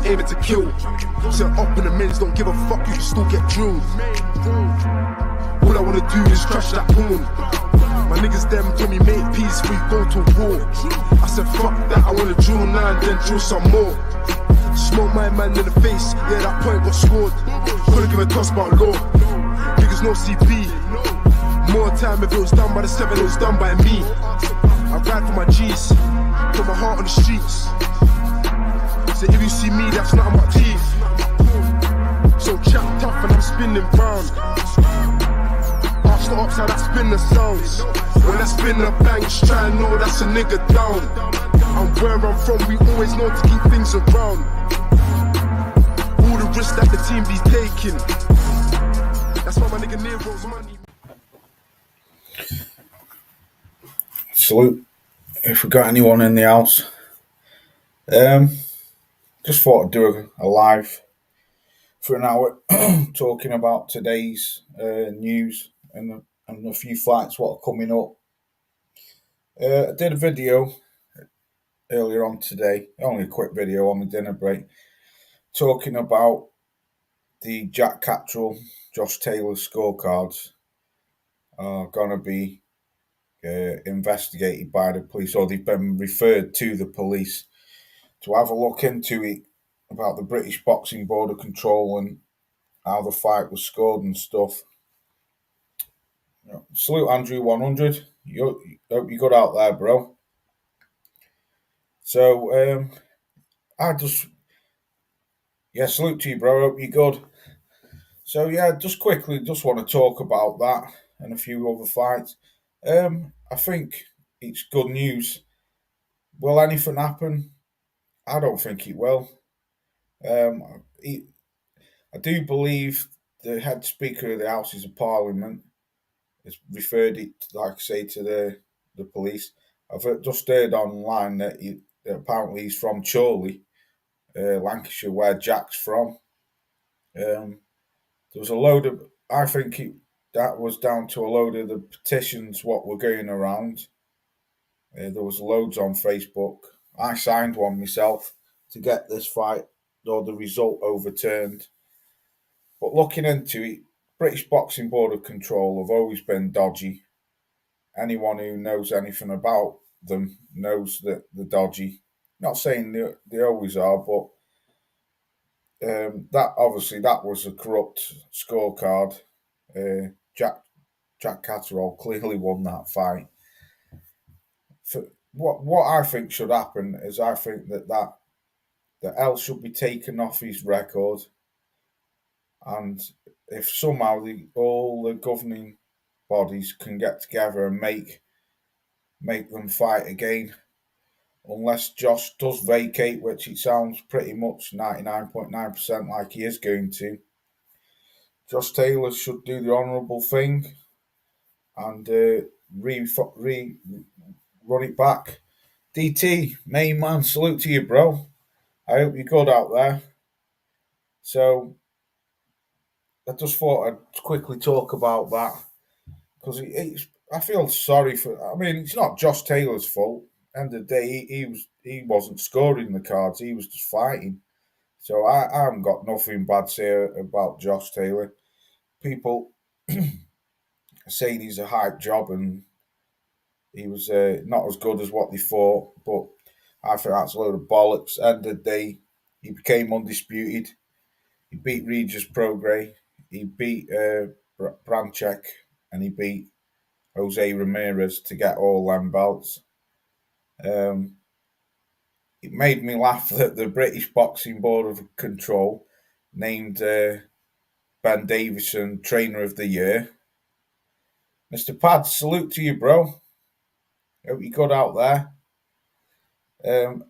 aiming to kill. Set up in the men's, don't give a fuck, you can still get drilled. All I wanna do is crash that porn. My niggas them told me make peace, we go to war. I said fuck that, I wanna drill now and then drill some more. Smoke my man in the face, yeah that point got scored. Couldn't give a toss about law. Niggas no CP. More time if it was done by the 7, it was done by me. I ride for my G's, put my heart on the streets. So if you see me, that's not my teeth. So chat tough and I'm spinning round. Ask the ops how that spin the sounds. When I spin the banks, try and know that's a nigga down. And where I'm from, we always know to keep things around. All the risks that the team be taking. That's why my nigga Nero's money. Salute if we got anyone in the house. Just thought I'd do a live for an hour talking about today's news and a few fights what are coming up. I did a video earlier on today, only a quick video on the dinner break, talking about the Jack Catterall, Josh Taylor scorecards are going to be investigated by the police, or they've been referred to the police to have a look into it about the British Boxing Board of Control and how the fight was scored and stuff. Salute Andrew 100. Hope you got out there, bro. So salute to you, bro. Hope you're good. So yeah, just quickly, just want to talk about that and a few other fights. I think it's good news. Will anything happen? I don't think it will. I do believe the head speaker of the Houses of Parliament has referred it, like I say, to the police. I've just heard online that apparently he's from Chorley, Lancashire, where Jack's from. There was a load of, I think that was down to a load of the petitions what were going around. There was loads on Facebook. I signed one myself to get this fight or the result overturned. But looking into it, British Boxing Board of Control have always been dodgy. Anyone who knows anything about them knows that they're dodgy. Not saying they always are, but that was a corrupt scorecard. Jack Catterall clearly won that fight. What I think should happen is I think that L should be taken off his record, and if somehow all the governing bodies can get together and make them fight again, unless Josh does vacate, which it sounds pretty much 99.9% like he is going to. Josh Taylor should do the honourable thing and run it back. DT, main man, salute to you, bro. I hope you're good out there. So, I just thought I'd quickly talk about that because I feel sorry for. I mean, it's not Josh Taylor's fault. End of the day, he wasn't scoring the cards. He was just fighting. So I haven't got nothing bad to say about Josh Taylor. People saying he's a hype job and he was not as good as what they thought, but I think that's a load of bollocks. End of the day, he became undisputed. He beat Regis Prograis, he beat Branchek, and he beat Jose Ramirez to get all them belts. It made me laugh that the British Boxing Board of Control named Ben Davison Trainer of the Year. Mr. Pad, salute to you, bro. Hope you got out there.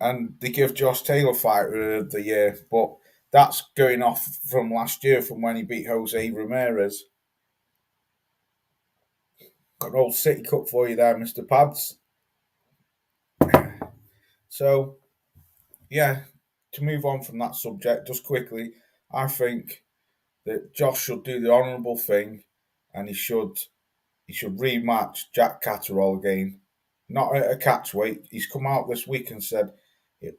And they give Josh Taylor Fighter of the Year, but that's going off from last year from when he beat Jose Ramirez. Got an old City Cup for you there, Mr. Pads. So, yeah, to move on from that subject, just quickly, I think that Josh should do the honourable thing and he should rematch Jack Catterall again. Not at a catch weight. He's come out this week and said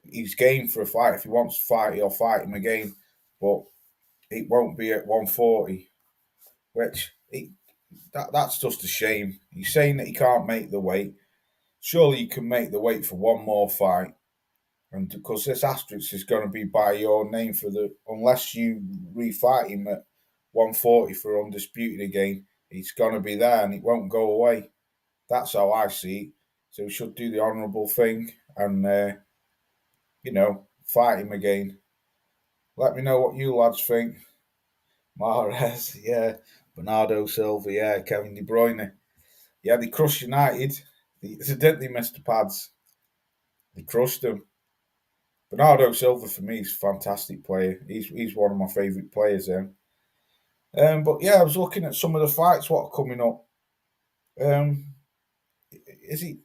He's game for a fight. If he wants to fight, he'll fight him again, but it won't be at 140, which that's just a shame. He's saying that he can't make the weight. Surely you can make the weight for one more fight. And because this asterisk is going to be by your name unless you refight him at 140 for undisputed again, it's going to be there and it won't go away. That's how I see it. So we should do the honourable thing and, fight him again. Let me know what you lads think. Mahrez, yeah. Bernardo Silva, yeah. Kevin De Bruyne. Yeah, they crushed United. Didn't they, Mr. Pads? They crushed them. Bernardo Silva, for me, is a fantastic player. He's one of my favourite players then. But yeah, I was looking at some of the fights what are coming up. Is it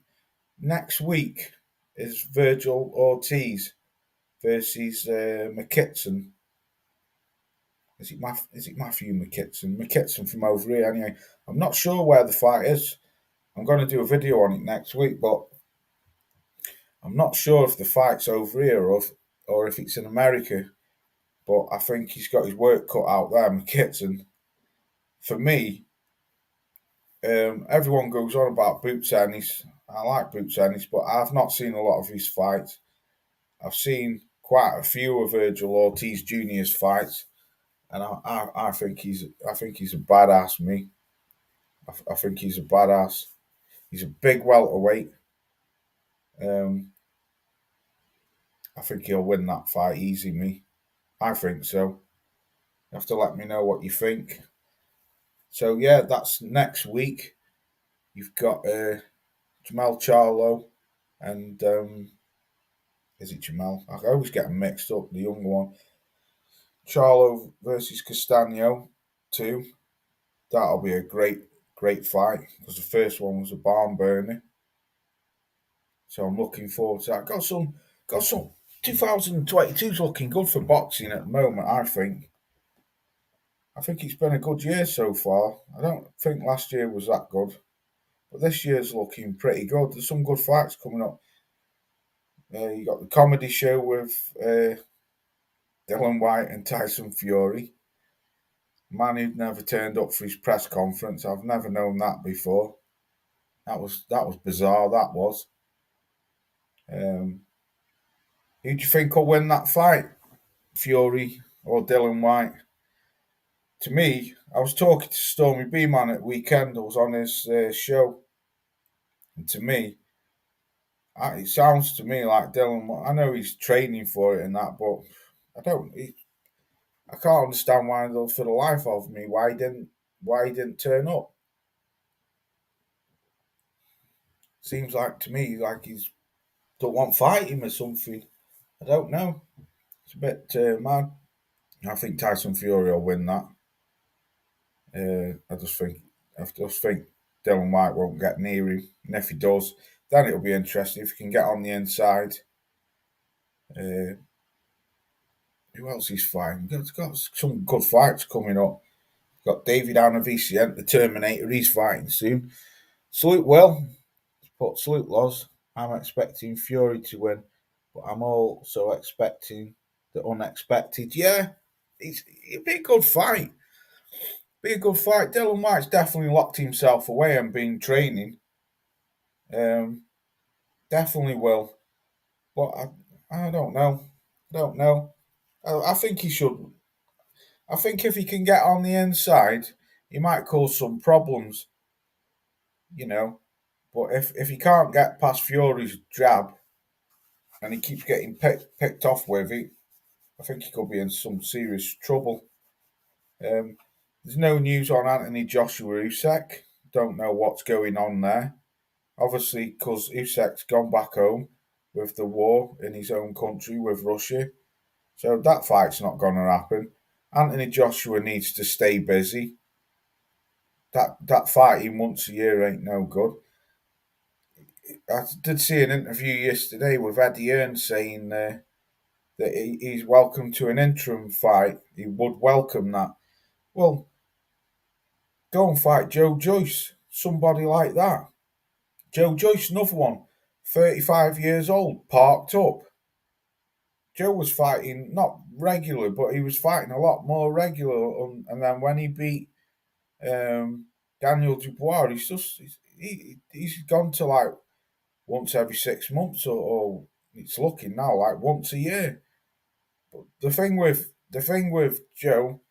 next week? Is Virgil Ortiz versus McKitson? Is it Matthew McKitson? McKitson from over here, anyway. I'm not sure where the fight is. I'm going to do a video on it next week, but I'm not sure if the fight's over here or if it's in America. But I think he's got his work cut out there, McKitson. For me, everyone goes on about Boots Ennis. I like Boots Ennis, but I've not seen a lot of his fights. I've seen quite a few of Virgil Ortiz Jr.'s fights, and I think he's a badass. I think he's a badass. He's a big welterweight. I think he'll win that fight easy. I think so. You have to let me know what you think. So yeah, that's next week. You've got Jamal Charlo and is it Jamal? I always get them mixed up. The younger one, Charlo versus Castano, 2. That'll be a great fight because the first one was a barn burner. So I'm looking forward to that. Got some 2022's looking good for boxing at the moment. I think it's been a good year so far. I don't think last year was that good, but this year's looking pretty good. There's some good fights coming up. You got the comedy show with Dylan White and Tyson Fury. Man who'd never turned up for his press conference. I've never known that before. That was bizarre. That was. Who do you think will win that fight, Fury or Dylan White? To me, I was talking to Stormy B Man at weekend. I was on his show, and to me, it sounds to me like Dylan. I know he's training for it and that, but I can't understand why, for the life of me, why he didn't turn up. Seems like to me like he's don't want fighting or something. I don't know. It's a bit mad. I think Tyson Fury will win that. I just think Dylan White won't get near him, and if he does, then it'll be interesting if he can get on the inside. Who else is fighting? He's got some good fights coming up. Got David Arnavician, the Terminator. He's fighting soon. Salute Will. Salute Loz. I'm expecting Fury to win, but I'm also expecting the unexpected. Yeah, it'll be a good fight. Dylan White's definitely locked himself away and been training. Definitely will. But I don't know. I think he should. I think if he can get on the inside, he might cause some problems. But if he can't get past Fury's jab and he keeps getting picked off with it, I think he could be in some serious trouble. There's no news on Anthony Joshua Usyk. Don't know what's going on there. Obviously, because Usyk's gone back home with the war in his own country with Russia. So that fight's not going to happen. Anthony Joshua needs to stay busy. That fighting once a year ain't no good. I did see an interview yesterday with Eddie Hearn saying that he's welcome to an interim fight. He would welcome that. Well, go and fight Joe Joyce, somebody like that. Joe Joyce, another one, 35 years old, parked up. Joe was fighting not regular, but he was fighting a lot more regular. And then when he beat Daniel Dubois, he's gone to like once every 6 months, or it's looking now like once a year. But the thing with Joe,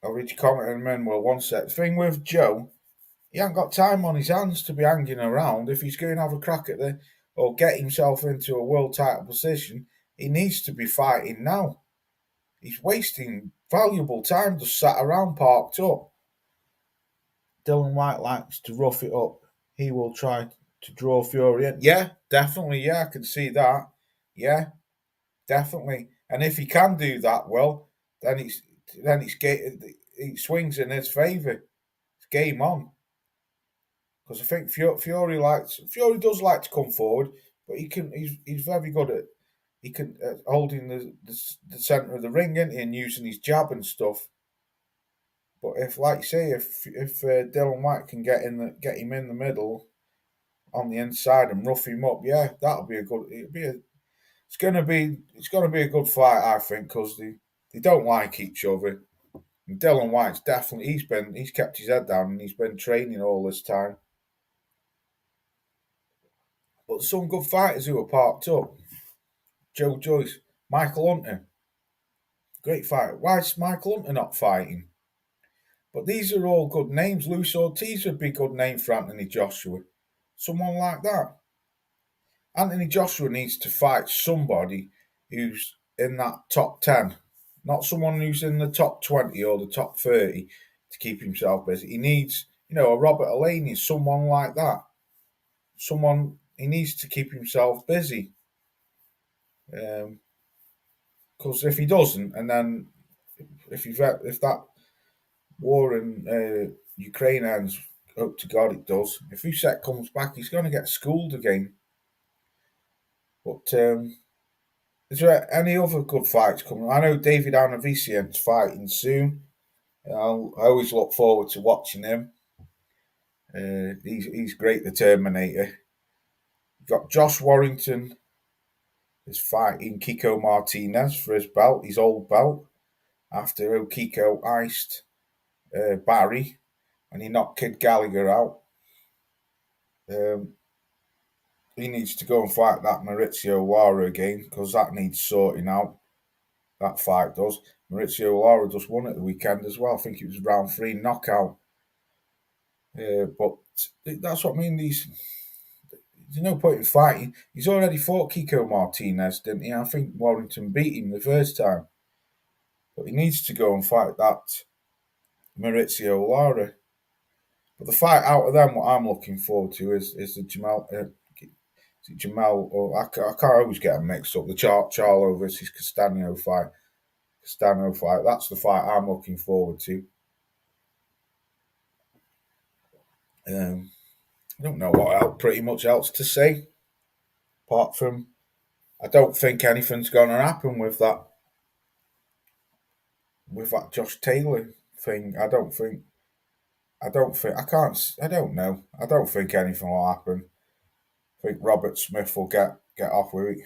I'll read your comment in a minute. Well, one sec. The thing with Joe, he ain't got time on his hands to be hanging around. If he's going to have a crack at the or get himself into a world title position, he needs to be fighting now. He's wasting valuable time just sat around parked up. Dylan White likes to rough it up. He will try to draw Fury in. Yeah, definitely. Yeah, I can see that. Yeah, definitely. And if he can do that well, then it swings in his favour. It's game on. Because I think Fury does like to come forward, but he's very good at holding the centre of the ring and using his jab and stuff. But if, like you say, if Dylan White can get him in the middle on the inside and rough him up, yeah, that'll be a good. It's gonna be a good fight, I think, because they don't like each other. And Dylan White's definitely he's kept his head down and he's been training all this time. But some good fighters who are parked up. Joe Joyce, Michael Hunter, great fighter. Why is Michael Hunter not fighting? But these are all good names. Luis Ortiz would be a good name for Anthony Joshua. Someone like that. Anthony Joshua needs to fight somebody who's in that top 10, not someone who's in the top 20 or the top 30 to keep himself busy. He needs, a Robert Alani, someone like that. He needs to keep himself busy. Because if he doesn't, and then if that war in Ukraine ends, hope to God it does. If Usyk comes back, he's going to get schooled again. But is there any other good fights coming? I know David Arnavicient's fighting soon. I always look forward to watching him. He's great, the Terminator. You've got Josh Warrington is fighting Kiko Martinez for his old belt, after Kiko iced Barry and he knocked Kid Gallagher out. He needs to go and fight that Maurizio Lara again, because that needs sorting out. That fight does. Maurizio Lara just won at the weekend as well. I think it was round 3 knockout. But that's what I mean. There's no point in fighting. He's already fought Kiko Martinez, didn't he? I think Warrington beat him the first time. But he needs to go and fight that Maurizio Lara. But the fight out of them, what I'm looking forward to is the Jamal, or I can't always get them mixed up. The Charlo versus Castano fight. That's the fight I'm looking forward to. I don't know pretty much else to say, apart from I don't think anything's going to happen with that Josh Taylor thing. I don't know. I don't think anything will happen. I think Robert Smith will get off with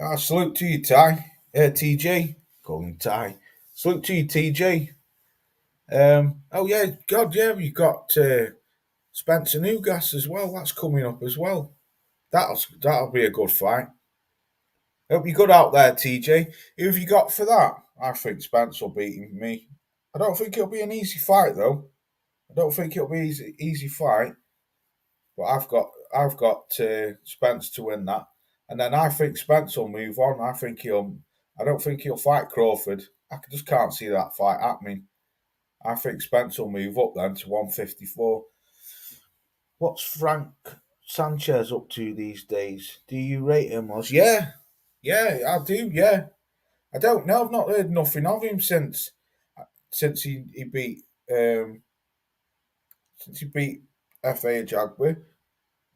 it. Salute to you, TJ. Call him Ty. Salute to you, TJ. Oh yeah, God, yeah, you've got Spencer Nugas as well. That's coming up as well. That'll be a good fight. Hope you're good out there, TJ. Who have you got for that? I think Spence will beat me. I don't think it'll be an easy fight though. I don't think it'll be an easy fight. But I've got Spence to win that, and then I think Spence will move on. I don't think he'll fight Crawford. I just can't see that fight happening. I think Spence will move up then to 154. What's Frank Sanchez up to these days? Do you rate him as? Yeah, I do. Yeah, I don't know. I've not heard nothing of him since he beat F.A. Jagba.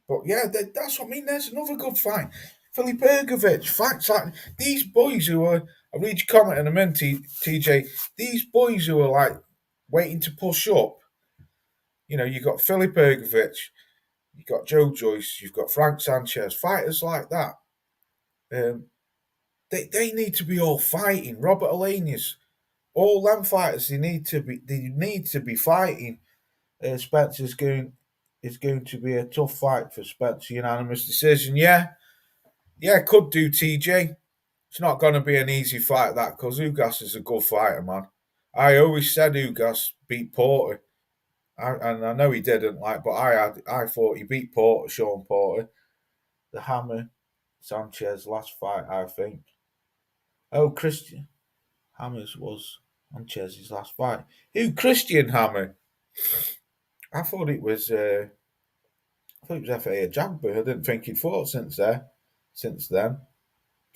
But yeah, that's what I mean. There's another good fight. Filip Ergovic, fights like these boys who are. I read your comment in a minute, TJ. These boys who are like waiting to push up. You've got Filip Ergovic, you've got Joe Joyce, you've got Frank Sanchez, fighters like that. Um, they need to be all fighting. Robert Alenius, all them fighters, they need to be fighting. Spencer's going is going to be a tough fight for Spencer. Unanimous decision. Yeah, could do TJ. It's not going to be an easy fight that because Ugas is a good fighter, man. I always said Ugas beat Porter, and I know he didn't but I thought he beat Porter, Sean Porter, the Hammer Sanchez last fight. I think. Oh, Christian Hammers was Sanchez's last fight. Who Christian Hammer? I thought it was. I thought it was FA Jagba. I didn't think he'd fought since there. Since then,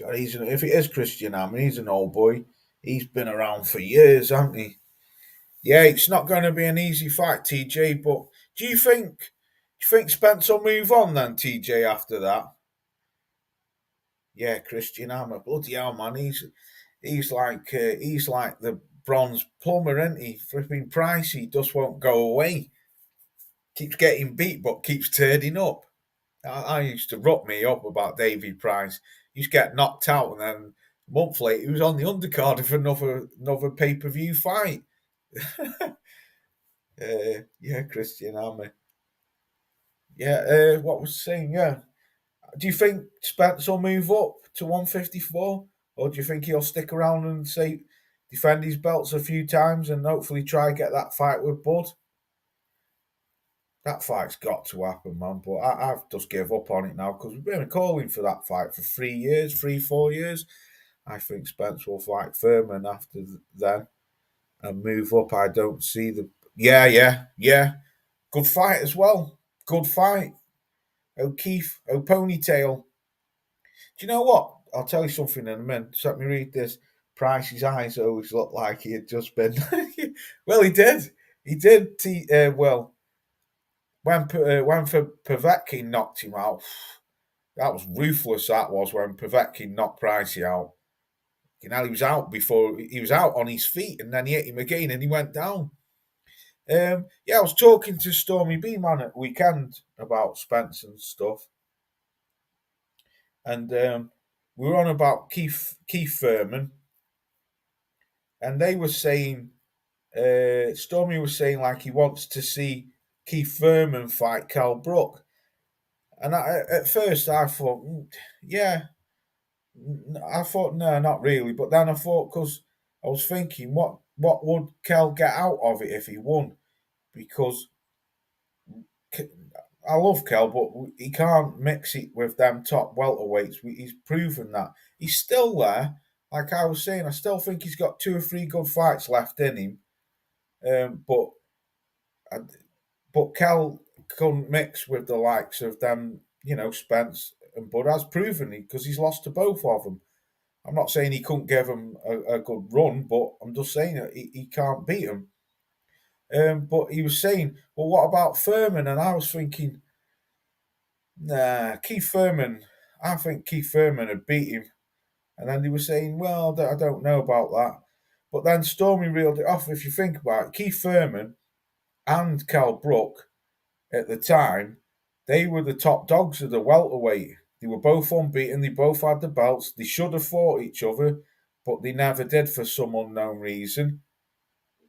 God, if it is Christian Hammer, he's an old boy. He's been around for years, hasn't he? Yeah, it's not going to be an easy fight, TJ. But do you think? Do you think Spence will move on then, TJ? After that? Yeah, Christian Hammer. Bloody hell, man. He's like the bronze plumber, isn't he? Flipping pricey, just won't go away. Keeps getting beat, but keeps turning up. I used to rock me up about Davy Price. He used to get knocked out, and then a month later, he was on the undercard of another pay per view fight. Yeah, Christian Hammer. Yeah, what was I saying? Yeah, do you think Spence will move up to 154, or do you think he'll stick around and say defend his belts a few times and hopefully try get that fight with Bud? That fight's got to happen, man. But I've just give up on it now because we've been calling for that fight for 3 years, 4 years. I think Spence will fight Furman after then and move up. I don't see the. Yeah. Good fight as well. Good fight. O'Keefe, Ponytail. Do you know what? I'll tell you something in a minute. Just let me read this. Price's eyes always looked like he had just been. Well, he did. He did. Well, when Povetkin knocked him out, that was ruthless. That was when Povetkin knocked Pricey out. You know, he was out before he was out on his feet, and then he hit him again, and he went down. Yeah, I was talking to Stormy B man at weekend about Spence and stuff, and we were on about Keith Furman, and they were saying, Stormy was saying like he wants to see Keith Furman fight Cal Brook, and at first I thought, yeah, I thought no, not really, but then I thought because I was thinking, what would Kel get out of it if he won? Because I love Kel, but he can't mix it with them top welterweights. He's proven that he's still there. Like I was saying, I still think he's got 2 or 3 good fights left in him. But Kel couldn't mix with the likes of them, Spence and Bud has proven it because he's lost to both of them. I'm not saying he couldn't give them a good run, but I'm just saying that he can't beat them. But he was saying, well, what about Furman? And I was thinking, nah, Keith Furman. I think Keith Furman had beat him. And then they were saying, well, I don't know about that. But then Stormy reeled it off. If you think about it, Keith Furman and Cal Brook at the time, they were the top dogs of the welterweight. They were both unbeaten. They both had the belts. They should have fought each other, but they never did for some unknown reason.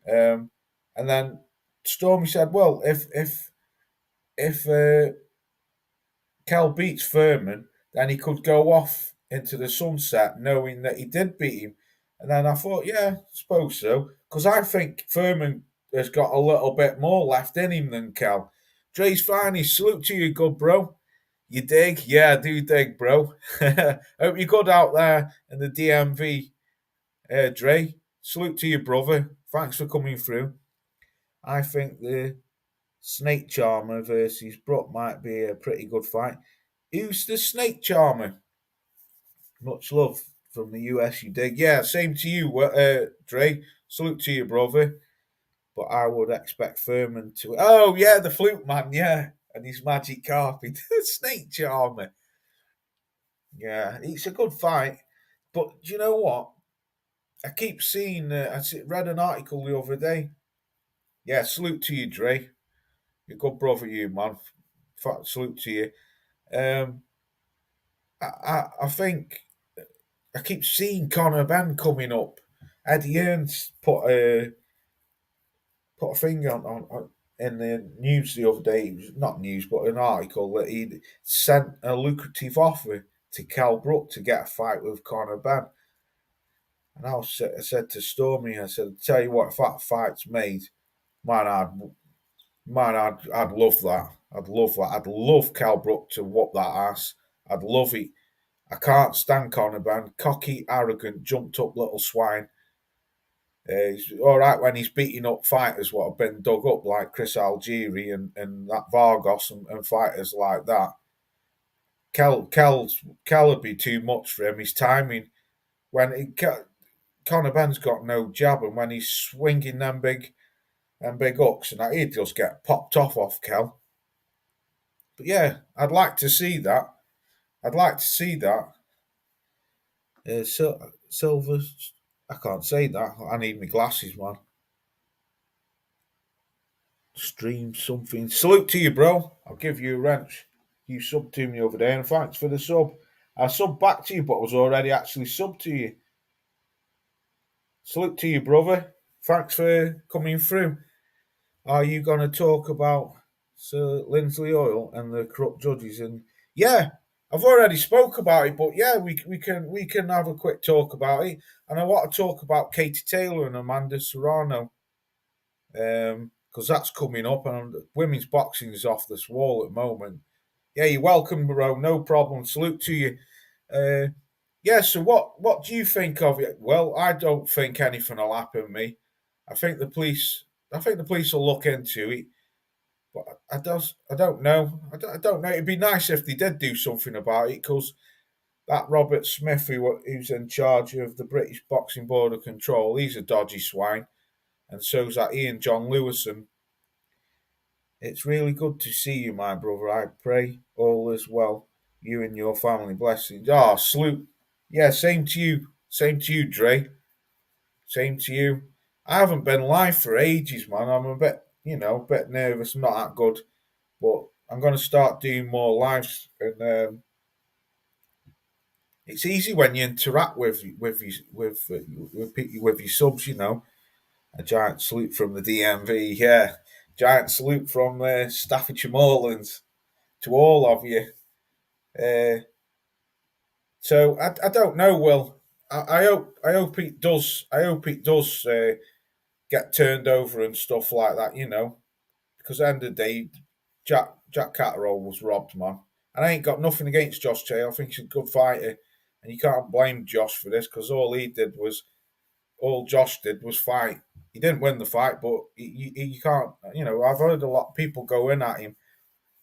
And then Stormy said, "Well, if Cal beats Furman, then he could go off into the sunset, knowing that he did beat him." And then I thought, yeah, I suppose so, because I think Furman has got a little bit more left in him than Cal. Dre's fine. Salute to you, good bro. You dig? Yeah, I do dig, bro. Hope you're good out there in the DMV, Dre. Salute to you, brother. Thanks for coming through. I think the Snake Charmer versus Brook might be a pretty good fight. Who's the Snake Charmer? Much love from the US, you dig? Yeah, same to you, Dre. Salute to you, brother. But I would expect Furman to. Oh, yeah, the flute man, yeah. And his magic carpet. Snake Charmer. Yeah, it's a good fight. But do you know what? I keep seeing, read an article the other day. Yeah, salute to you, Dre. You're a good brother, you, man. Salute to you. I think I keep seeing Conor Ben coming up. Eddie Hearns put a finger on in the news the other day. It was not news, but an article that he sent a lucrative offer to Cal Brook to get a fight with Conor Ben. And I said to Stormy, I said, "Tell you what, if that fight's made, man, I'd love that. I'd love that. I'd love Cal Brook to whoop that ass. I'd love it. I can't stand Conor Ben. Cocky, arrogant, jumped up little swine. He's all right when he's beating up fighters what have been dug up like Chris Algieri and that Vargos and fighters like that. Kel would be too much for him. His timing Conor Ben's got no jab, and when he's swinging them big hooks, and he'd just get popped off Kel. But yeah, I'd like to see that. I'd like to see that. Silver, I can't say that. I need my glasses, man. Stream something. Salute to you, bro. I'll give you a wrench. You subbed to me over there, and thanks for the sub. I subbed back to you, but I was already actually subbed to you. Salute to you, brother. Thanks for coming through. Are you going to talk about Sir Lindsley Oil and the corrupt judges? And yeah, I've already spoke about it, but yeah, we can have a quick talk about it. And I want to talk about Katie Taylor and Amanda Serrano, because that's coming up, and women's boxing is off this wall at the moment. Yeah, you're welcome, bro. No problem. Salute to you. Yeah. So what do you think of it? Well, I don't think anything will happen to me. I think the police. I think the police will look into it. But I don't know. I don't know. It'd be nice if they did do something about it, because that Robert Smith, who's in charge of the British Boxing Board of Control, he's a dodgy swine, and so's that Ian John Lewison. It's really good to see you, my brother. I pray all is well. You and your family. Blessings. Ah, salute. Yeah, same to you. Same to you, Dre. Same to you. I haven't been live for ages, man. I'm a a bit nervous. I'm not that good, but I'm going to start doing more lives. And it's easy when you interact with your subs. A giant salute from the DMV. Yeah, giant salute from Staffordshire Moorlands to all of you. So I don't know, Will. I hope it does. I hope it does get turned over and stuff like that. Because at the end of the day, Jack Catterall was robbed, man. And I ain't got nothing against Josh Tay. I think he's a good fighter, and you can't blame Josh for this, because all Josh did was fight. He didn't win the fight, but you can't. I've heard a lot of people go in at him.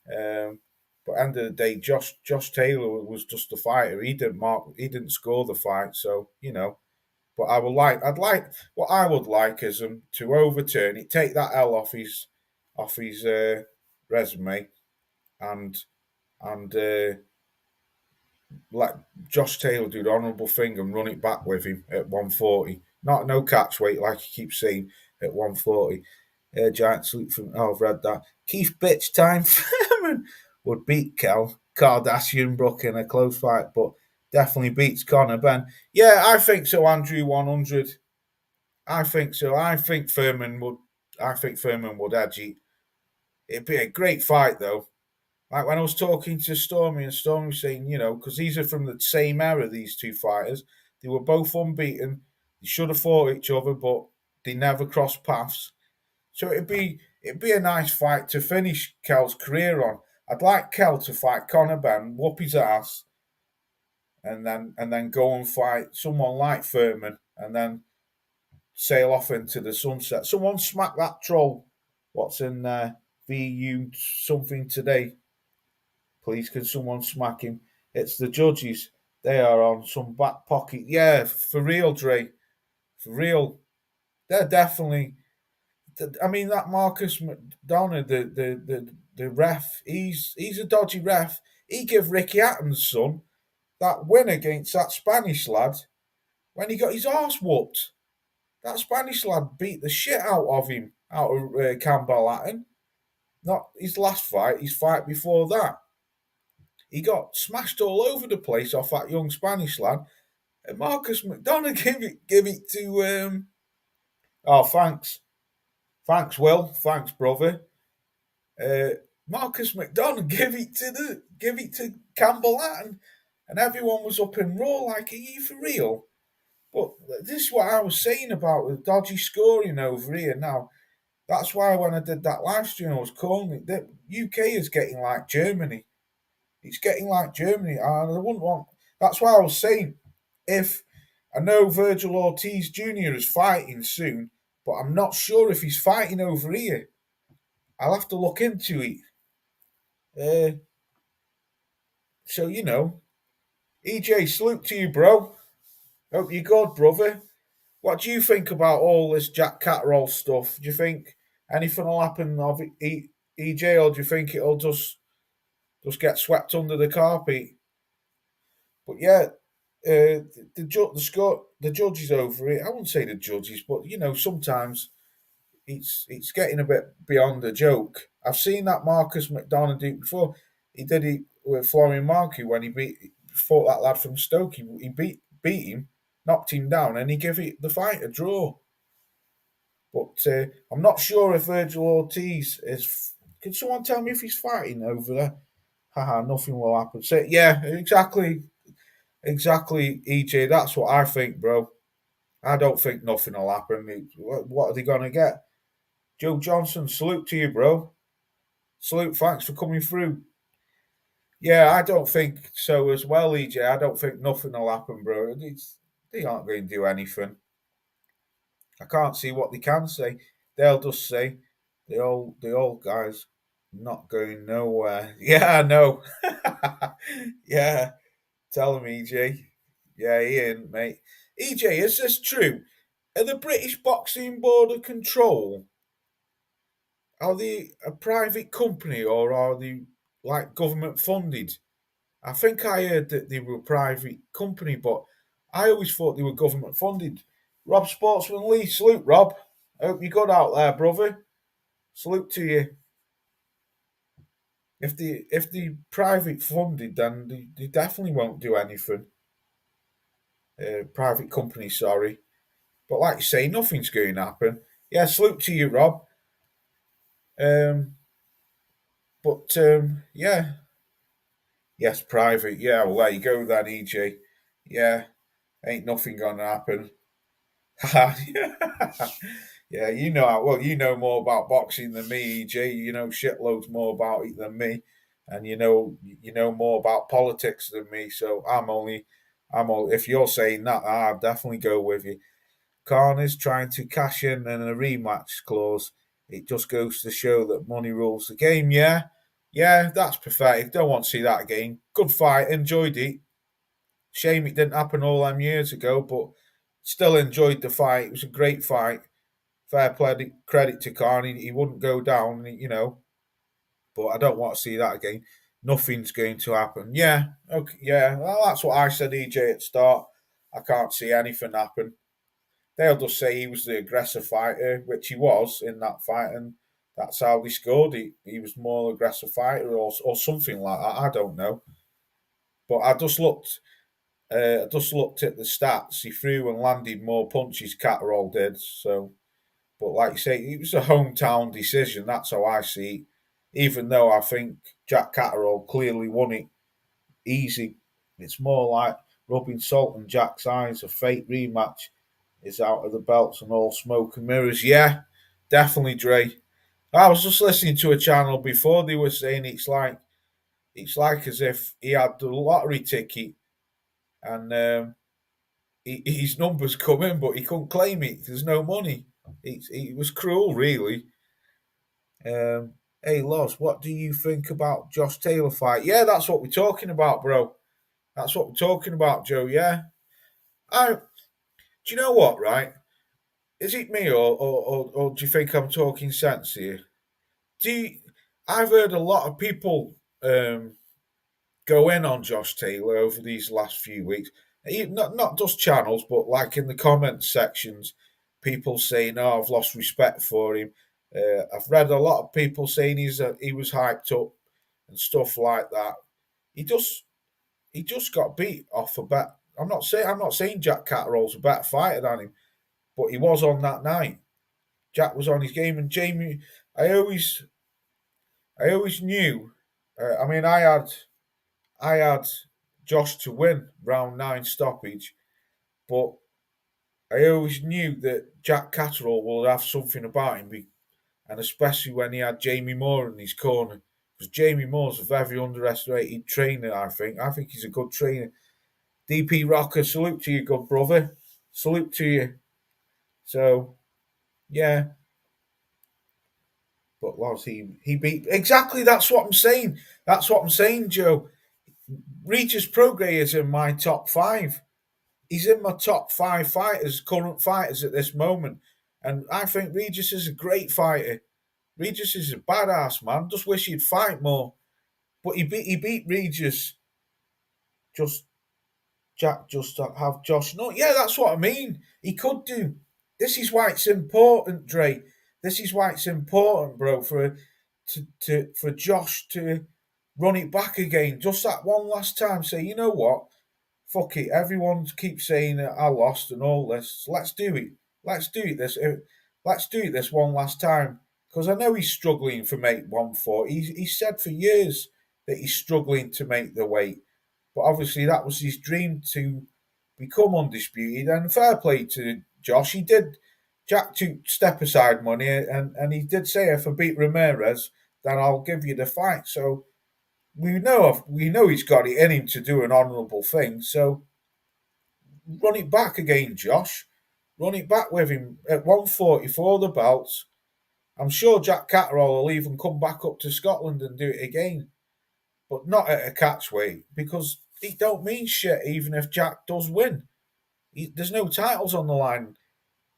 But at the end of the day, Josh Taylor was just a fighter. He didn't score the fight, so. But what I would like is him to overturn it, take that L off his resume, and let Josh Taylor do the honourable thing and run it back with him at 140. No catch weight like he keeps saying at 140. Giant salute from. Oh, I've read that. Keith Bitch Time would beat Cal Kardashian Brook in a close fight, but definitely beats Conor Ben. Yeah, I think so. Andrew 100. I think so. I think Furman would edge it. It'd be a great fight though. Like when I was talking to Stormy, and Stormy was saying, because these are from the same era, these two fighters. They were both unbeaten. They should have fought each other, but they never crossed paths. So it'd be a nice fight to finish Kel's career on. I'd like Kel to fight Conor Ben, whoop his ass, and then go and fight someone like Furman, and then sail off into the sunset. Someone smack that troll. What's in there? VU something today. Please, can someone smack him? It's the judges. They are on some back pocket. Yeah, for real, Dre. For real. They're definitely. I mean, that Marcus McDonough, the ref, he's a dodgy ref. He gave Ricky Hatton's son that win against that Spanish lad when he got his arse whooped. That Spanish lad beat the shit out of him, out of Campbell Hatton. Not his last fight, his fight before that. He got smashed all over the place off that young Spanish lad. Marcus McDonough give it to. Oh, thanks, Will. Thanks, brother. Uh, Marcus McDonough give it to Campbell Hatton, and everyone was up in roar like, "Are you for real?" But this is what I was saying about the dodgy scoring over here. Now that's why when I did that live stream, I was calling it that UK is getting like Germany. It's getting like Germany, and I wouldn't want. That's why I was saying, if I know Virgil Ortiz Jr. is fighting soon, but I'm not sure if he's fighting over here. I'll have to look into it. Uh, so EJ, salute to you, bro. Hope you're good, brother. What do you think about all this Jack Catterall stuff? Do you think anything will happen of EJ, or do you think it'll just get swept under the carpet? But yeah, the judges over it. I wouldn't say the judges, but sometimes it's getting a bit beyond a joke. I've seen that Marcus McDonough do it before. He did it with Florian Markey when he fought that lad from Stoke. He beat him, knocked him down, and he gave it the fight a draw. But I'm not sure if Virgil Ortiz is. Can someone tell me if he's fighting over there? Haha, nothing will happen. So yeah, exactly, EJ. That's what I think, bro. I don't think nothing will happen. What are they gonna get? Joe Johnson, salute to you, bro. Salute, thanks for coming through. Yeah, I don't think so as well, EJ. I don't think nothing will happen, bro. They aren't going to do anything. I can't see what they can say. They'll just say the old guys not going nowhere. Yeah, I know. Yeah, tell him, EJ. Yeah, he ain't, mate. EJ, is this true? Are the British Boxing Board of Control, are they a private company or are they like government funded? I think I heard that they were a private company, but I always thought they were government funded. Rob Sportsman Lee, salute, Rob. Hope you good out there, brother. Salute to you. If they private funded, then they definitely won't do anything. Private company, sorry. But like you say, nothing's going to happen. Yeah, salute to you, Rob. Um, but yeah, yes, private. Yeah, well, there you go then, EJ. Yeah, ain't nothing gonna happen. Yeah, well, you know more about boxing than me, EJ. You know shitloads more about it than me, and you know more about politics than me. So I'm only. If you're saying that, I'll definitely go with you. Khan is trying to cash in a rematch clause. It just goes to show that money rules the game. Yeah, yeah, that's pathetic. Don't want to see that again. Good fight, enjoyed it. Shame it didn't happen all them years ago, but still enjoyed the fight. It was a great fight. Fair play, credit to Khan. He wouldn't go down. But I don't want to see that again. Nothing's going to happen. Yeah, okay, yeah. Well, that's what I said, EJ, at the start. I can't see anything happen. They'll just say he was the aggressive fighter, which he was in that fight, and that's how they scored. He was more aggressive fighter or something like that. I don't know. But I just looked at the stats. He threw and landed more punches Catterall did. So, but like you say, it was a hometown decision. That's how I see it. Even though I think Jack Catterall clearly won it easy, it's more like rubbing salt in Jack's eyes. A fake rematch is out of the belts and all smoke and mirrors. Yeah, definitely, Dre. I was just listening to a channel before. They were saying it's like as if he had the lottery ticket and his numbers come in, but he couldn't claim it. There's no money. It was cruel, really. Hey, Loz, what do you think about Josh Taylor fight? Yeah, that's what we're talking about, bro. That's what we're talking about, Joe. Yeah. I. Do you know what? Right? Is it me, or do you think I'm talking sense here? Do you, I've heard a lot of people go in on Josh Taylor over these last few weeks. Not just channels, but like in the comments sections, people saying, "Oh, I've lost respect for him." I've read a lot of people saying he was hyped up and stuff like that. He just he just got beat off a bet I'm not saying Jack Catterall's a better fighter than him, but he was on that night. Jack was on his game, and Jamie. I always knew. I mean, I had Josh to win round 9 stoppage, but I always knew that Jack Catterall will have something about him, and especially when he had Jamie Moore in his corner. Because Jamie Moore's a very underestimated trainer, I think. I think he's a good trainer. DP Rocker, salute to you, good brother. Salute to you. So, yeah. But Loz, he beat. Exactly, that's what I'm saying. That's what I'm saying, Joe. Regis Prograis is in my top 5. He's in my top 5 fighters, current fighters at this moment. And I think Regis is a great fighter. Regis is a badass, man. Just wish he'd fight more. But he beat Regis. Just Jack just have Josh. No, yeah, that's what I mean. He could do. This is why it's important, Dre. This is why it's important, bro, for Josh to run it back again. Just that one last time. Say, you know what? Fuck it. Everyone keeps saying I lost and all this. Let's do it. Let's do it this. Let's do it this one last time. Because I know he's struggling for mate 140. He's said for years that he's struggling to make the weight. But obviously that was his dream to become undisputed. And fair play to Josh. He did. Jack took step aside money, and he did say, if I beat Ramirez, then I'll give you the fight. So we know he's got it in him to do an honourable thing. So run it back again, Josh. Run it back with him at 140 for the belts. I'm sure Jack Catterall will even come back up to Scotland and do it again, but not at a catch weight, because it don't mean shit even if Jack does win. There's no titles on the line.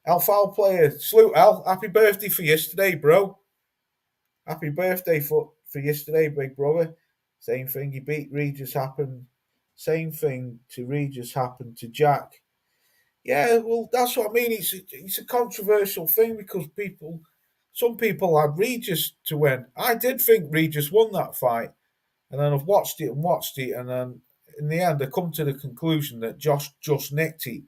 El Foul player, salute El. Happy birthday for yesterday, bro. Happy birthday for yesterday, big brother. Same thing, he beat Regis happened. Same thing to Regis happened to Jack. Yeah, well, that's what I mean. It's a controversial thing because some people had Regis to win. I did think Regis won that fight, and then I've watched it, and then in the end, I come to the conclusion that Josh just nicked it.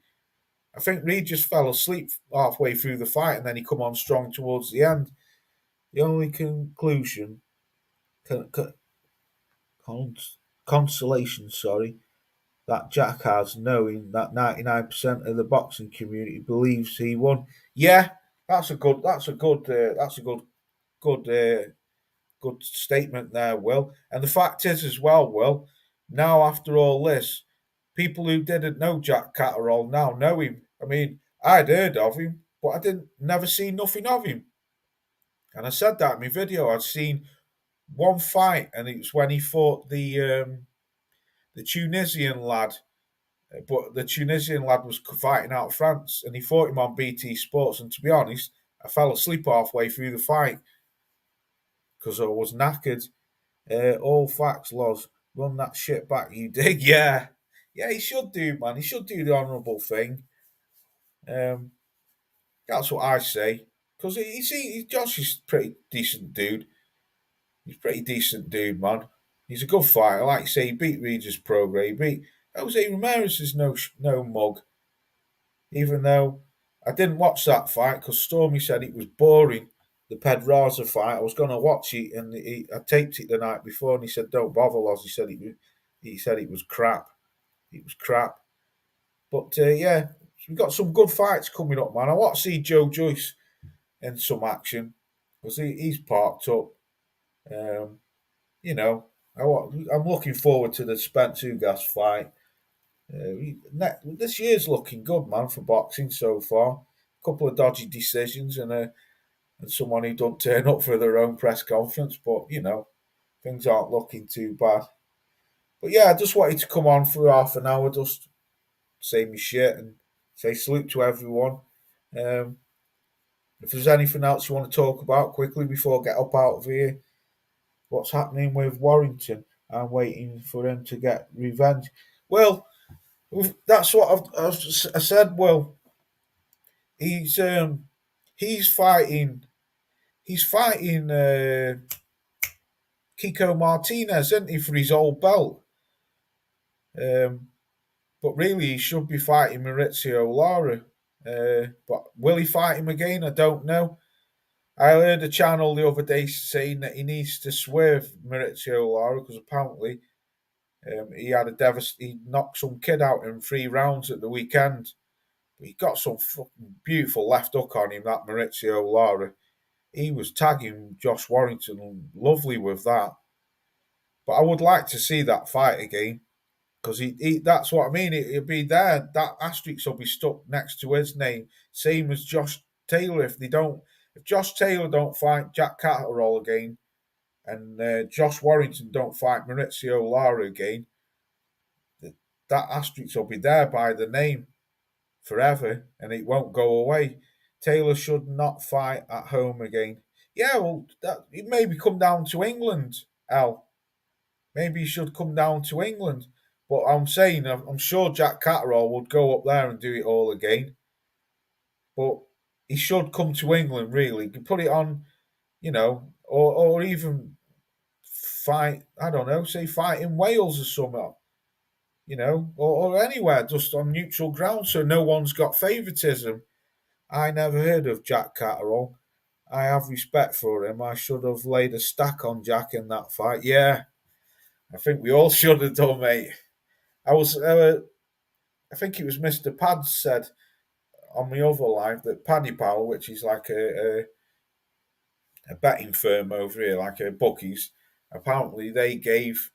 I think Regis fell asleep halfway through the fight, and then he come on strong towards the end. The only conclusion, consolation, sorry, that Jack has, knowing that 99% of the boxing community believes he won. Yeah, that's a good good good statement there, Will. And the fact is, as well, Will, now after all this, people who didn't know Jack Catterall now know him. I mean, I'd heard of him, but I didn't never seen nothing of him. And I said that in my video. I'd seen one fight, and it was when he fought the Tunisian lad. But the Tunisian lad was fighting out of France, and he fought him on BT Sports. And to be honest, I fell asleep halfway through the fight because I was knackered. All facts, Loz. Run that shit back, you dig? Yeah. Yeah, he should do, man. He should do the honourable thing. That's what I say. Because Josh is a pretty decent dude. He's a pretty decent dude, man. He's a good fighter. Like you say, he beat Regis Prograis. He beat Jose Ramirez is no mug. Even though I didn't watch that fight because Stormy said it was boring. The Pedraza fight. I was going to watch it, and I taped it the night before, and he said, "Don't bother, Loz." He said it was crap. It was crap. But yeah, we've got some good fights coming up, man. I want to see Joe Joyce in some action because he's parked up. You know, I'm looking forward to the Spence Ugas fight. This year's looking good, man, for boxing so far. A couple of dodgy decisions and someone who don't turn up for their own press conference, but things aren't looking too bad. But yeah, I just wanted to come on for half an hour, just say me shit and say salute to everyone. If there's anything else you want to talk about quickly before I get up out of here, what's happening with Warrington? I'm waiting for him to get revenge. Well, that's what I said. Well, he's fighting. He's fighting Kiko Martinez, isn't he, for his old belt? But really, he should be fighting Maurizio Lara. But will he fight him again? I don't know. I heard a channel the other day saying that he needs to swerve Maurizio Lara because apparently he knocked some kid out in 3 rounds at the weekend. But he got some fucking beautiful left hook on him, that Maurizio Lara. He was tagging Josh Warrington lovely with that. But I would like to see that fight again because that's what I mean. It'll be there. That asterisk will be stuck next to his name, same as Josh Taylor. If Josh Taylor don't fight Jack Catterall again, and Josh Warrington don't fight Maurizio Lara again, that asterisk will be there by the name forever, and it won't go away. Taylor should not fight at home again. Yeah, well, it maybe come down to England, Al. Maybe he should come down to England. But I'm saying, I'm sure Jack Catterall would go up there and do it all again. But he should come to England, really. Put it on, or even fight, I don't know, say fight in Wales or something, or anywhere, just on neutral ground so no one's got favouritism. I never heard of Jack Catterall. I have respect for him. I should have laid a stack on Jack in that fight. Yeah, I think we all should have done, mate. I think it was Mr. Pads said on the other live that Paddy Power, which is like a betting firm over here, like a bookies, apparently they gave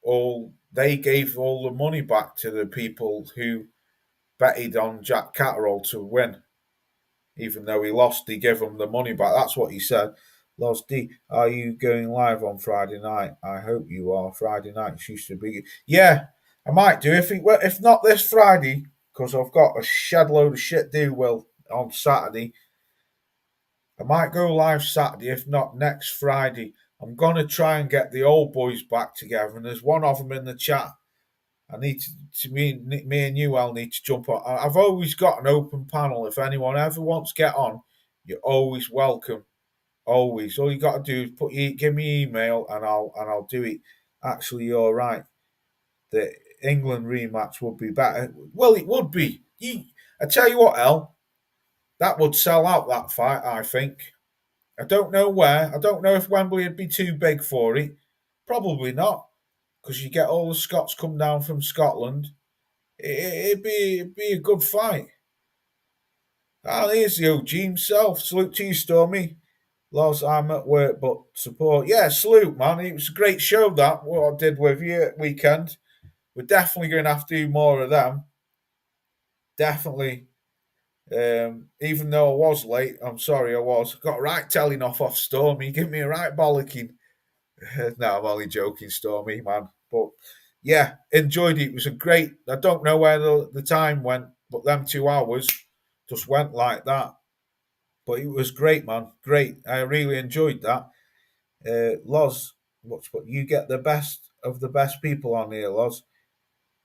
all the money back to the people who betted on Jack Catterall to win. Even though he lost, he gave them the money back. That's what he said. Lost D, are you going live on Friday night? I hope you are. Friday nights used to be. Yeah, I might do. If not this Friday, because I've got a shed load of shit to do. Well, on Saturday, I might go live Saturday. If not next Friday, I'm gonna try and get the old boys back together. And there's one of them in the chat. I need to me and you, I'll need to jump on. I've always got an open panel. If anyone ever wants to get on, you're always welcome. Always. All you got to do is give me email and I'll do it. Actually, you're right. The England rematch would be better. Well, it would be. I tell you what, El, that would sell out that fight. I think. I don't know where. I don't know if Wembley would be too big for it. Probably not, because you get all the Scots come down from Scotland. It'd be a good fight. Ah, here's the OG himself. Salute to you, Stormy. Loz, I'm at work, but support. Yeah, salute, man. It was a great show, that, what I did with you at weekend. We're definitely going to have to do more of them. Definitely. Even though I was late, I'm sorry I was. Got a right telling off Stormy. Give me a right bollocking. No, I'm only joking, Stormy, man. But yeah, enjoyed it. It was a great. I don't know where the time went, but them 2 hours just went like that. But it was great, man. Great. I really enjoyed that. Loz, what you get the best of the best people on here, Loz.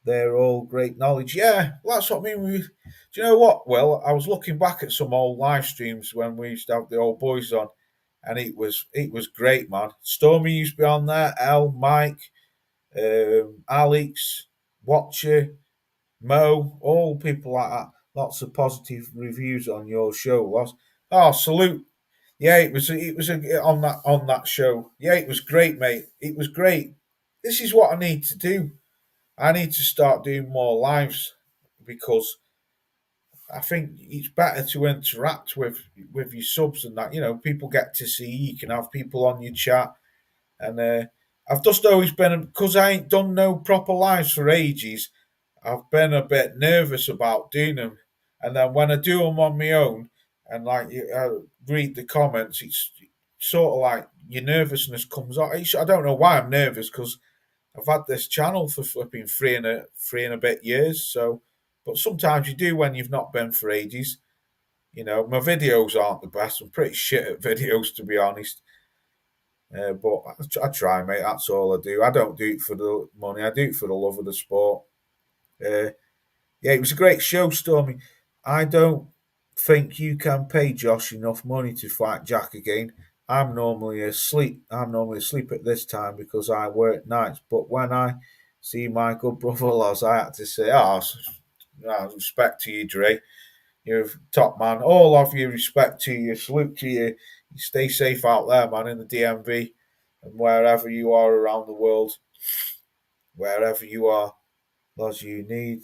They're all great knowledge. Yeah, that's what I mean. Do you know what? Well, I was looking back at some old live streams when we used to have the old boys on, and it was great, man. Stormy used to be on there. El, Mike, Alex, Watcher, Mo, all people like that. Lots of positive reviews on your show, Loz. Oh, salute. Yeah, on that show. Yeah, it was great, mate. It was great. This is what I need to do. I need to start doing more lives because I think it's better to interact with your subs and that. People get to see you. You can have people on your chat, and I've just always been, because I ain't done no proper lives for ages. I've been a bit nervous about doing them, and then when I do them on my own and read the comments, it's sort of like your nervousness comes out. I don't know why I'm nervous, because I've had this channel for flipping three and a bit years. So, but sometimes you do when you've not been for ages. My videos aren't the best. I'm pretty shit at videos, to be honest. But I try, mate. That's all I do. I don't do it for the money. I do it for the love of the sport. Yeah, it was a great show, Stormy. I don't think you can pay Josh enough money to fight Jack again. I'm normally asleep. I'm normally asleep at this time because I work nights. But when I See my good brother Loz, I had to say, respect to you, Dre. You're a top man. All of you, respect to you, salute to you. You stay safe out there, man, in the DMV and wherever you are around the world. Wherever you are, Loz, you need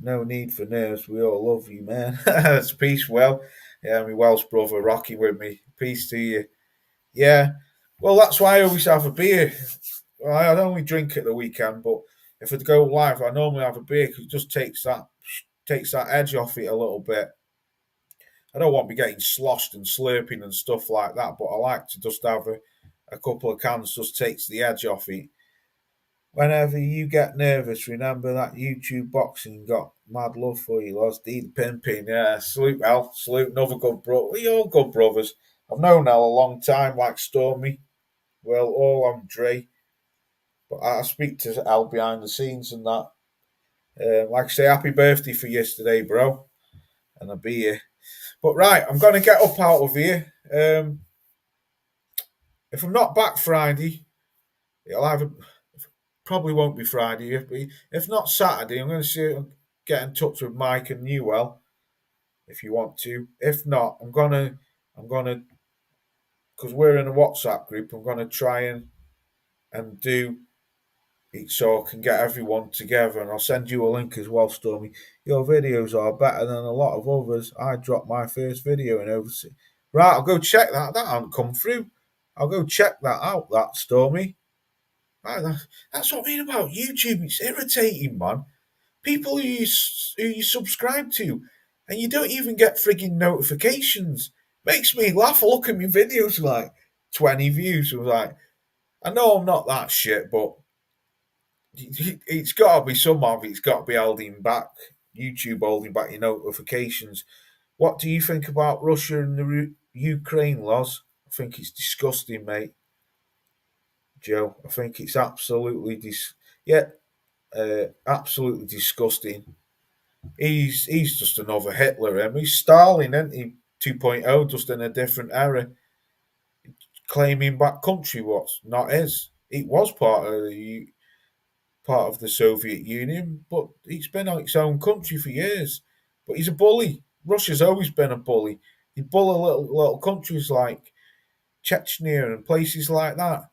no need for nerves. We all love you, man. It's peace, well. Yeah, my Welsh brother Rocky with me. Peace to you. Yeah. Well, that's why I always have a beer. Well, I only drink at the weekend, but if I go live, I normally have a beer because it just takes that edge off it a little bit. I don't want to be getting sloshed and slurping and stuff like that, but I like to just have a couple of cans, just takes the edge off it. Whenever you get nervous, remember that YouTube boxing got mad love for you, Loz. D the Pimpin. Yeah, salute Al, salute another good bro. We all good brothers. I've known Al a long time, like Stormy. Well, all I'm Dre. But I speak to Al behind the scenes and that. Like I say, happy birthday for yesterday, bro. And I'll be here. But right, I'm going to get up out of here. If I'm not back Friday, it'll either probably won't be Friday. If not Saturday, I'm going to get in touch with Mike and Newell if you want to. If not, I'm gonna because we're in a WhatsApp group. I'm gonna try and do it so I can get everyone together, and I'll send you a link as well, Stormy. Your videos are better than a lot of others. I dropped my first video in overseas. Right, I'll go check that. That hasn't come through. I'll go check that out. That Stormy. Right, that's what I mean about YouTube. It's irritating, man. People who you subscribe to, and you don't even get frigging notifications. Makes me laugh. I look at my videos like 20 views. I'm like, I know I'm not that shit, but it's got to be some of it's got to be holding back. YouTube holding back your notifications. What do you think about Russia and the Ukraine, Loz? I think it's disgusting, mate. Joe, I think it's absolutely disgusting. He's just another Hitler. He's Stalin, isn't he? 2.0, just in a different era, claiming back country what's not his. It was part of the Soviet Union, but it's been on its own country for years. But he's a bully. Russia's always been a bully. They bully little countries like Chechnya and places like that.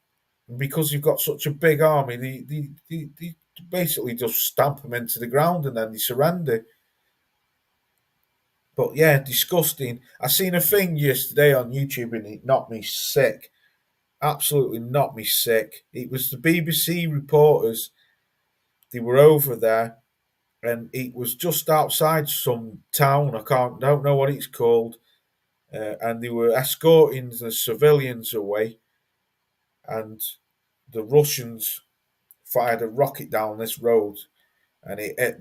And because you've got such a big army, they basically just stamp them into the ground and then they surrender. But yeah, disgusting. I seen a thing yesterday on YouTube and it knocked me sick. Absolutely knocked me sick. It was the BBC reporters. They were over there and it was just outside some town. Don't know what it's called. And they were escorting the civilians away, and the Russians fired a rocket down this road, and it hit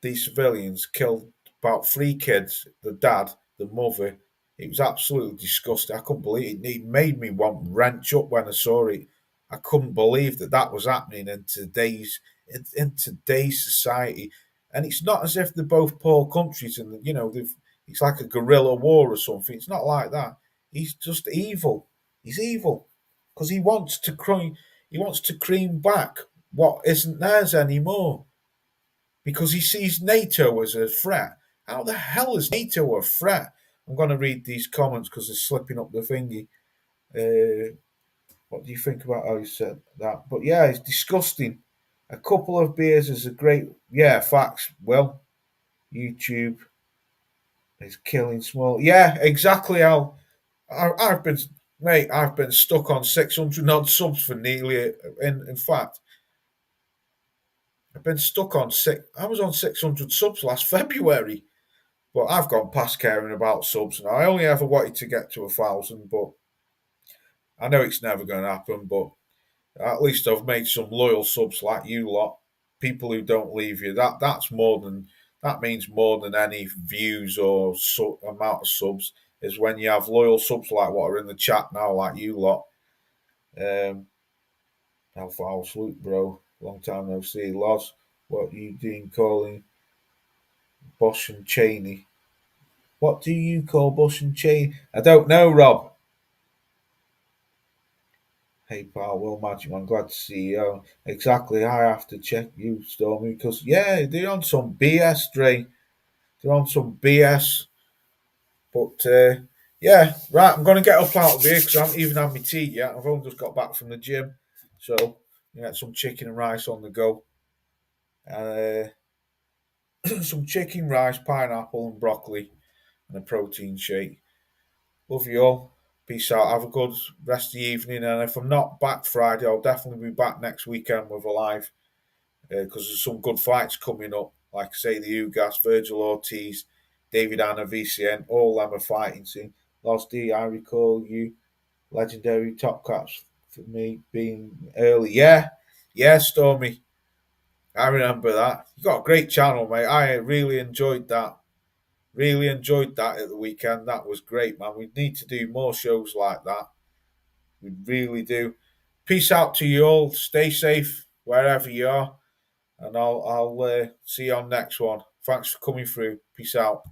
these civilians, killed about three kids, the dad, the mother. It was absolutely disgusting. I couldn't believe it. It made me want to wrench up when I saw it. I couldn't believe that was happening in today's society. And it's not as if they're both poor countries and it's like a guerrilla war or something. It's not like that. He's just evil. He's evil because he wants to cream back what isn't theirs anymore because he sees NATO as a threat. How the hell is NATO a threat? I'm going to read these comments because they're slipping up the thingy. What do you think about how he said that? But yeah, it's disgusting. A couple of beers is a great. Yeah, facts. Well, YouTube is killing small. Yeah, exactly. I've been, mate, I've been stuck on 600 odd subs for nearly. In fact, I've been stuck on six. I was on 600 subs last February, but I've gone past caring about subs now. I only ever wanted to get to 1,000, but I know it's never going to happen. But at least I've made some loyal subs like you lot, people who don't leave you. That means more than any views or amount of subs. Is when you have loyal subs like what are in the chat now, like you lot. Alpha House Luke, bro. Long time no see. Loz, what you doing calling Bosch and Cheney? What do you call Bush and Cheney? I don't know, Rob. Hey pal, well Magic Man, glad to see you. Exactly, I have to check you, Stormy, because yeah, they're on some BS, Dre. They're on some BS. But yeah, right, I'm gonna get up out of here because I haven't even had my tea yet. I've only just got back from the gym, so get some chicken and rice on the go. Uh, some chicken, rice, pineapple, and broccoli, and a protein shake. Love you all. Peace out. Have a good rest of the evening. And if I'm not back Friday, I'll definitely be back next weekend with a live because there's some good fights coming up. Like I say, the Ugas, Virgil Ortiz, David Anna, VCN, all them are fighting soon. Last D, I recall you, legendary top caps for me being early. Yeah, yeah, Stormy. I remember that. You got a great channel, mate. I really enjoyed that. Really enjoyed that at the weekend. That was great, man. We need to do more shows like that. We really do. Peace out to you all. Stay safe wherever you are, and I'll see you on next one. Thanks for coming through. Peace out.